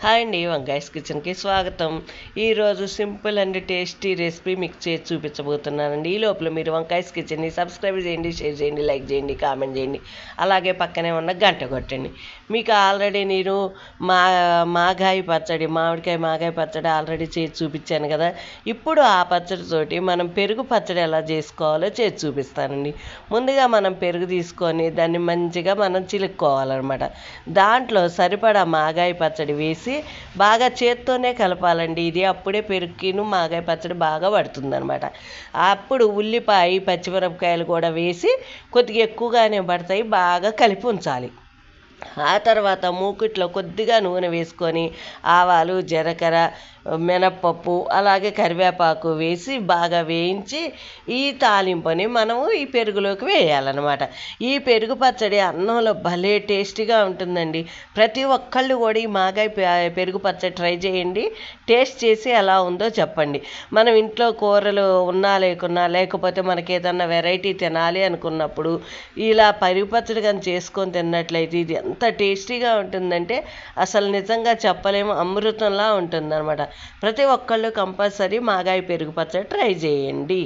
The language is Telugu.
హాయ్ అండి, వంకాయస్ కిచెన్కి స్వాగతం. ఈరోజు సింపుల్ అండ్ టేస్టీ రెసిపీ మీకు చేసి చూపించబోతున్నానండి. ఈ లోపల మీరు వంకాయస్ కిచెన్ని సబ్స్క్రైబ్ చేయండి, షేర్ చేయండి, లైక్ చేయండి, కామెంట్ చేయండి. అలాగే పక్కనే ఉన్న గంట కొట్టండి. మీకు ఆల్రెడీ నేను మాగాయ పచ్చడి, మామిడికాయ పచ్చడి ఆల్రెడీ చేసి చూపించాను కదా. ఇప్పుడు ఆ పచ్చడితోటి మనం పెరుగు పచ్చడి ఎలా చేసుకోవాలో చేసి చూపిస్తానండి. ముందుగా మనం పెరుగు తీసుకొని దాన్ని మంచిగా మనం చిలుక్కోవాలన్నమాట. దాంట్లో సరిపడా మాగాయ పచ్చడి వేసి బాగా చేత్తోనే కలపాలండి. ఇది అప్పుడే పెరుగుకిను మాగాయ పచ్చడి బాగా పడుతుంది అనమాట. అప్పుడు ఉల్లిపాయ పచ్చిమిరపకాయలు కూడా వేసి కొద్దిగా ఎక్కువగానే పడతాయి, బాగా కలిపి ఉంచాలి. ఆ తర్వాత మూకుట్లో కొద్దిగా నూనె వేసుకొని ఆవాలు, జీలకర్ర, మినప్పప్పు, అలాగే కరివేపాకు వేసి బాగా వేయించి ఈ తాలింపుని మనము ఈ పెరుగులోకి వేయాలన్నమాట. ఈ పెరుగు పచ్చడి అన్నంలో భలే టేస్టీగా ఉంటుందండి. ప్రతి ఒక్కళ్ళు కూడా ఈ పెరుగు పచ్చడి ట్రై చేయండి. టేస్ట్ చేసి ఎలా ఉందో చెప్పండి. మనం ఇంట్లో కూరలు ఉన్నా లేకున్నా, లేకపోతే మనకి ఏదన్నా వెరైటీ తినాలి అనుకున్నప్పుడు ఇలా పెరుగు పచ్చడి కానీ చేసుకొని తిన్నట్లయితే ఇది ఎంత టేస్టీగా ఉంటుందంటే అసలు నిజంగా చెప్పలేము, అమృతంలా ఉంటుందన్నమాట. ప్రతి ఒక్కళ్ళు కంపల్సరీ మాగాయ పెరుగు పచ్చడి ట్రై చేయండి.